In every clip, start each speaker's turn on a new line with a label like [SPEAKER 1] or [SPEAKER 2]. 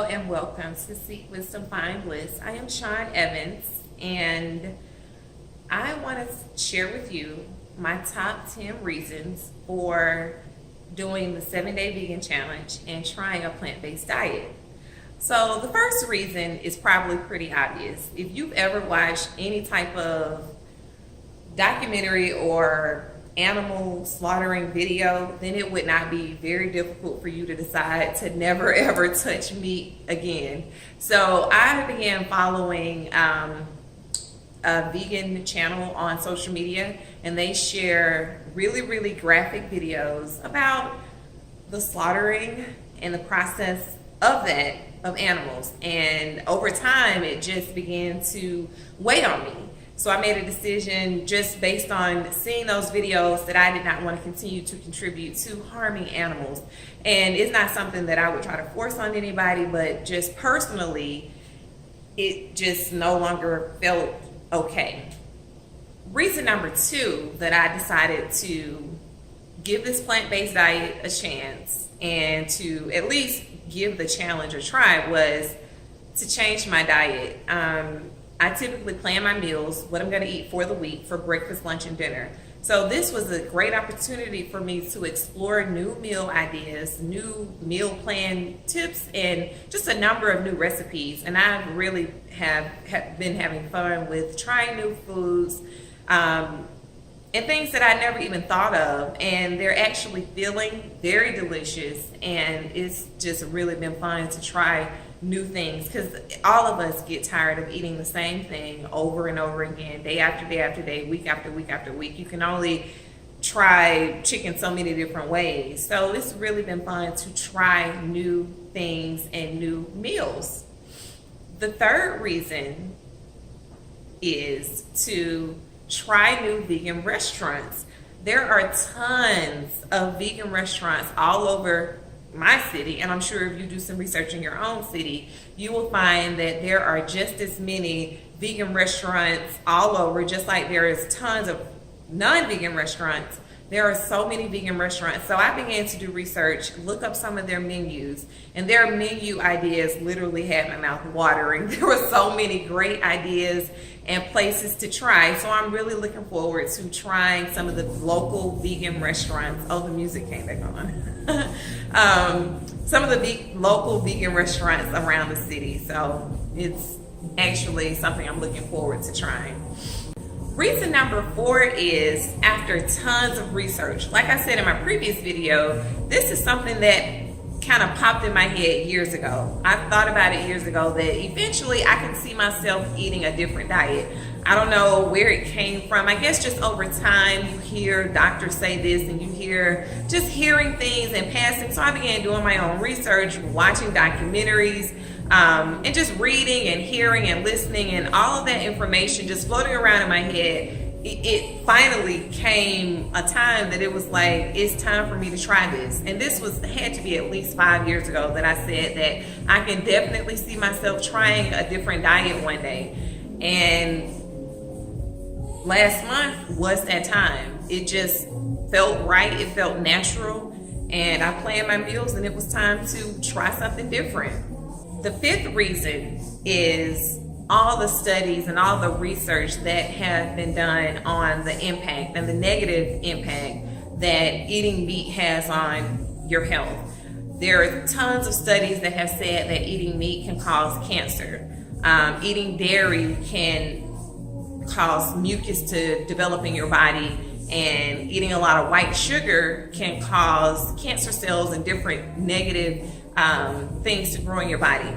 [SPEAKER 1] and welcome to Seek Wisdom, Find Bliss. I am Sean Evans, and I want to share with you my top 10 reasons for doing the 7-day vegan challenge and trying a plant-based diet. So the first reason is probably pretty obvious. If you've ever watched any type of documentary or animal slaughtering video, then it would not be very difficult for you to decide to never ever touch meat again. So I began following a vegan channel on social media, and they share really graphic videos about the slaughtering and the process of that, of animals. And over time it just began to weigh on me. So I made a decision just based on seeing those videos that I did not want to continue to contribute to harming animals. And it's not something that I would try to force on anybody, but just personally, it just no longer felt okay. Reason number 2 that I decided to give this plant-based diet a chance and to at least give the challenge a try was to change my diet. I typically plan my meals, what I'm going to eat for the week, for breakfast, lunch, and dinner. So this was a great opportunity for me to explore new meal ideas, new meal plan tips, and just a number of new recipes. And I really have been having fun with trying new foods and things that I never even thought of. And they're actually feeling very delicious. And it's just really been fun to try new things, because all of us get tired of eating the same thing over and over again, day after day after day, week after week after week. You can only try chicken so many different ways. So it's really been fun to try new things and new meals. The third reason is to try new vegan restaurants. There are tons of vegan restaurants all over my city, and I'm sure if you do some research in your own city, you will find that there are just as many vegan restaurants all over, just like there is tons of non-vegan restaurants. There are so many vegan restaurants. So I began to do research, look up some of their menus, and their menu ideas literally had my mouth watering. There were so many great ideas and places to try. So I'm really looking forward to trying some of the local vegan restaurants. Oh, the music came back on. Some of the local vegan restaurants around the city. So it's actually something I'm looking forward to trying. Reason number 4 is, after tons of research, like I said in my previous video, this is something that kind of popped in my head years ago. I thought about it years ago that eventually I can see myself eating a different diet. I don't know where it came from. I guess just over time you hear doctors say this, and you hear just hearing things and passing. So I began doing my own research, watching documentaries, and just reading and hearing and listening, and all of that information just floating around in my head. It finally came a time that it was like, it's time for me to try this. And this had to be at least 5 years ago that I said that I can definitely see myself trying a different diet one day. And last month was that time. It just felt right. It felt natural. And I planned my meals, and it was time to try something different. The 5th reason is all the studies and all the research that have been done on the impact and the negative impact that eating meat has on your health. There are tons of studies that have said that eating meat can cause cancer. Eating dairy can cause mucus to develop in your body, and eating a lot of white sugar can cause cancer cells and different negative things to grow in your body.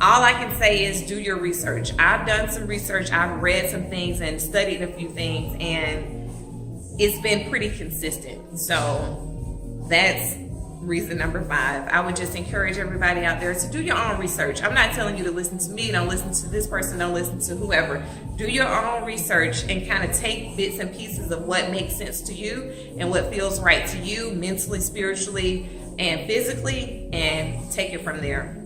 [SPEAKER 1] All I can say is do your research. I've done some research, I've read some things and studied a few things, and it's been pretty consistent. So that's reason number 5. I would just encourage everybody out there to do your own research. I'm not telling you to listen to me, don't listen to this person, don't listen to whoever. Do your own research and kind of take bits and pieces of what makes sense to you and what feels right to you mentally, spiritually, and physically, and take it from there.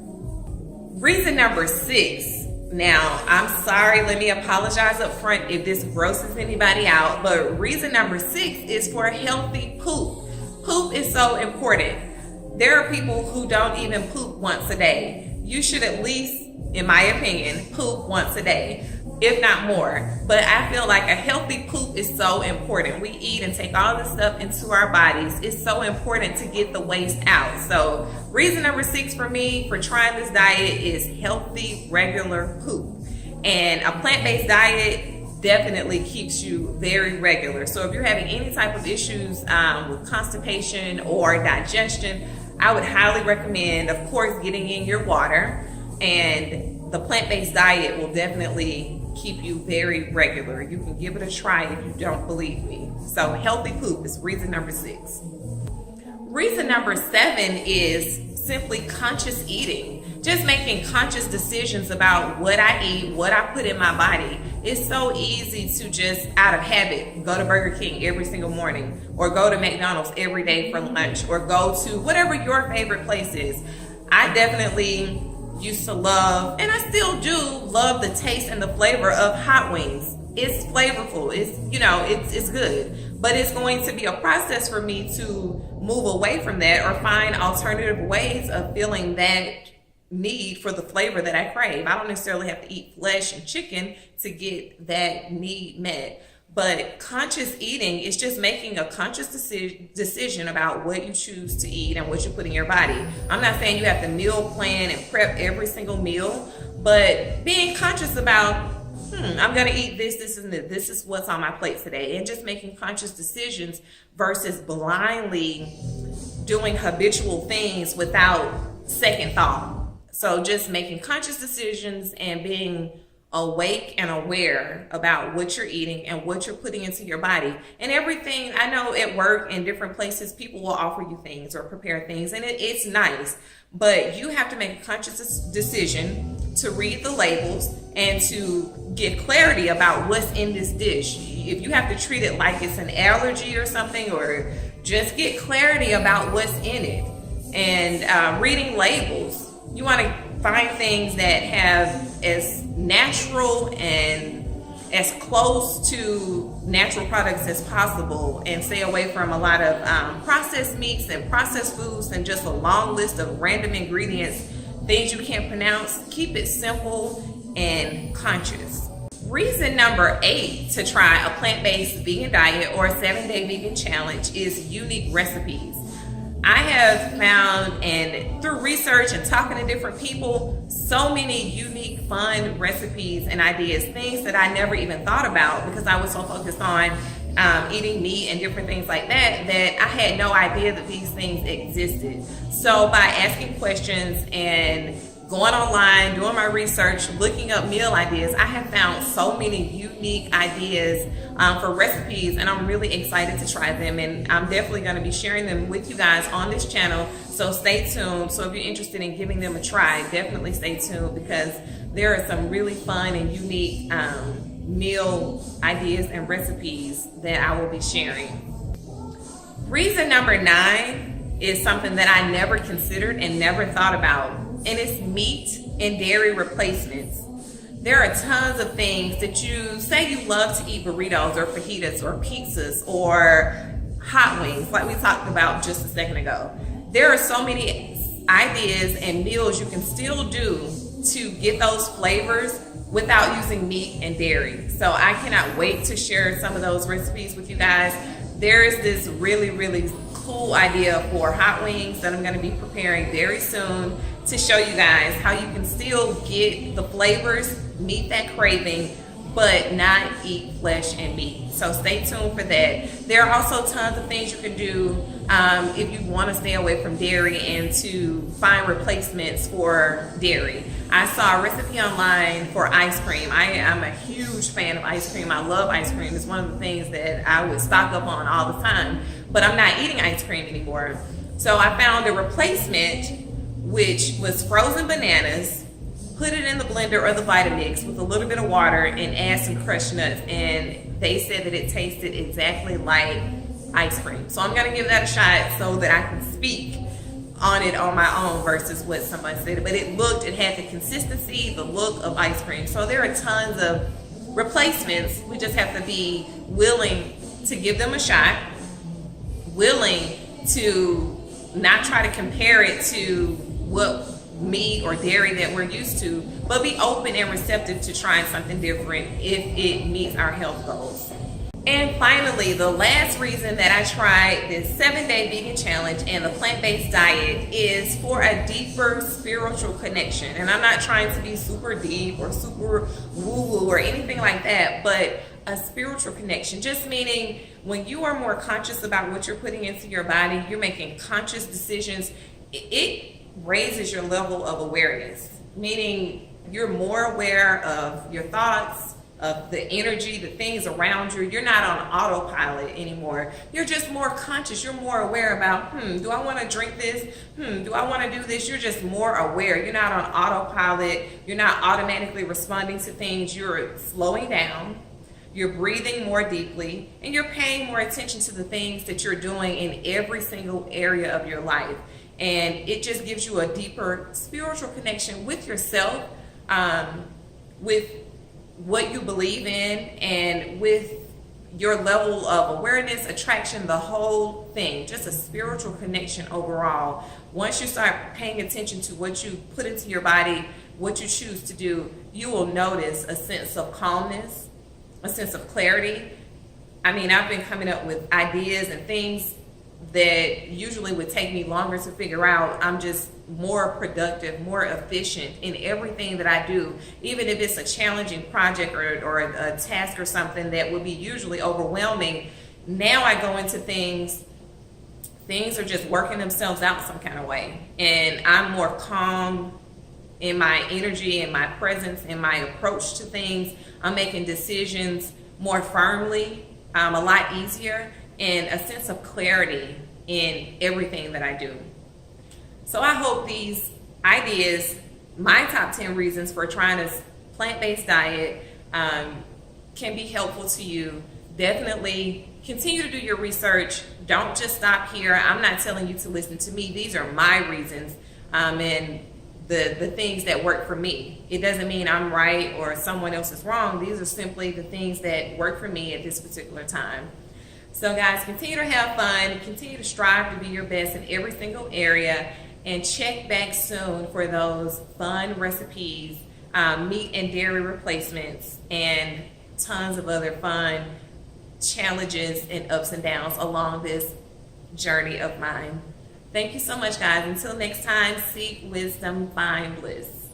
[SPEAKER 1] Reason number 6. Now, I'm sorry, let me apologize up front if this grosses anybody out, but reason number 6 is for healthy poop. Poop is so important. There are people who don't even poop once a day. you should at least, in my opinion, poop once a day, if not more. But I feel like a healthy poop is so important. We eat and take all this stuff into our bodies. It's so important to get the waste out. So reason number 6 for me for trying this diet is healthy, regular poop. And a plant-based diet definitely keeps you very regular. So if you're having any type of issues with constipation or digestion, I would highly recommend, of course, getting in your water. And the plant-based diet will definitely keep you very regular. You can give it a try if you don't believe me. So healthy poop is reason number 6. Reason number 7 is simply conscious eating. Just making conscious decisions about what I eat, what I put in my body. It's so easy to just, out of habit, go to Burger King every single morning, or go to McDonald's every day for lunch, or go to whatever your favorite place is. I definitely used to love, and I still do love, the taste and the flavor of hot wings. It's flavorful. It's good. But it's going to be a process for me to move away from that or find alternative ways of feeling that need for the flavor that I crave. I don't necessarily have to eat flesh and chicken to get that need met. But conscious eating is just making a conscious decision about what you choose to eat and what you put in your body. I'm not saying you have to meal plan and prep every single meal, but being conscious about, I'm going to eat this, and this is what's on my plate today. And just making conscious decisions versus blindly doing habitual things without second thought. So just making conscious decisions and being awake and aware about what you're eating and what you're putting into your body. And everything, I know at work and different places, people will offer you things or prepare things, and it's nice. But you have to make a conscious decision to read the labels and to get clarity about what's in this dish. If you have to treat it like it's an allergy or something, or just get clarity about what's in it. And reading labels, you want to find things that have as natural and as close to natural products as possible, and stay away from a lot of processed meats and processed foods and just a long list of random ingredients, things you can't pronounce. Keep it simple and conscious. Reason number 8 to try a plant-based vegan diet or a 7-day vegan challenge is unique recipes. I have found, and through research and talking to different people, so many unique, fun recipes and ideas, things that I never even thought about because I was so focused on eating meat and different things like that, that I had no idea that these things existed. So by asking questions and going online, doing my research, looking up meal ideas, I have found so many unique ideas for recipes, and I'm really excited to try them, and I'm definitely going to be sharing them with you guys on this channel, so stay tuned. So if you're interested in giving them a try, definitely stay tuned, because there are some really fun and unique meal ideas and recipes that I will be sharing. Reason number 9 is something that I never considered and never thought about, and it's meat and dairy replacements. There are tons of things that you say you love to eat, burritos or fajitas or pizzas or hot wings, like we talked about just a second ago. There are so many ideas and meals you can still do to get those flavors without using meat and dairy. So I cannot wait to share some of those recipes with you guys. There is this really, really cool idea for hot wings that I'm going to be preparing very soon to show you guys how you can still get the flavors, meet that craving, but not eat flesh and meat. So stay tuned for that. There are also tons of things you can do if you want to stay away from dairy and to find replacements for dairy. I saw a recipe online for ice cream. I am a huge fan of ice cream. I love ice cream. It's one of the things that I would stock up on all the time, but I'm not eating ice cream anymore. So I found a replacement, which was frozen bananas, put it in the blender or the Vitamix with a little bit of water and add some crushed nuts, and they said that it tasted exactly like ice cream. So I'm going to give that a shot so that I can speak on it on my own versus what somebody said. But it had the consistency, the look of ice cream. So there are tons of replacements. We just have to be willing to give them a shot, willing to not try to compare it to what meat or dairy that we're used to, but be open and receptive to trying something different if it meets our health goals. And finally, the last reason that I tried this 7-day vegan challenge and the plant-based diet is for a deeper spiritual connection. And I'm not trying to be super deep or super woo-woo or anything like that, but a spiritual connection, just meaning when you are more conscious about what you're putting into your body, you're making conscious decisions, it raises your level of awareness, meaning you're more aware of your thoughts, of the energy, the things around you. You're not on autopilot anymore. You're just more conscious. You're more aware about, do I want to drink this? Do I want to do this? You're just more aware. You're not on autopilot. You're not automatically responding to things. You're slowing down. You're breathing more deeply, and you're paying more attention to the things that you're doing in every single area of your life. And it just gives you a deeper spiritual connection with yourself, with what you believe in, and with your level of awareness, attraction, the whole thing, just a spiritual connection overall. Once you start paying attention to what you put into your body, what you choose to do, you will notice a sense of calmness, a sense of clarity. I mean, I've been coming up with ideas and things that usually would take me longer to figure out. I'm just more productive, more efficient in everything that I do, even if it's a challenging project or a task or something that would be usually overwhelming. Now I go into things are just working themselves out some kind of way, and I'm more calm in my energy, in my presence, in my approach to things. I'm making decisions more firmly, a lot easier, and a sense of clarity in everything that I do. So I hope these ideas, my top 10 reasons for trying a plant-based diet, can be helpful to you. Definitely continue to do your research. Don't just stop here. I'm not telling you to listen to me. These are my reasons, and the things that work for me. It doesn't mean I'm right or someone else is wrong. These are simply the things that work for me at this particular time. So guys, continue to have fun, continue to strive to be your best in every single area, and check back soon for those fun recipes, meat and dairy replacements, and tons of other fun challenges and ups and downs along this journey of mine. Thank you so much, guys. Until next time, seek wisdom, find bliss.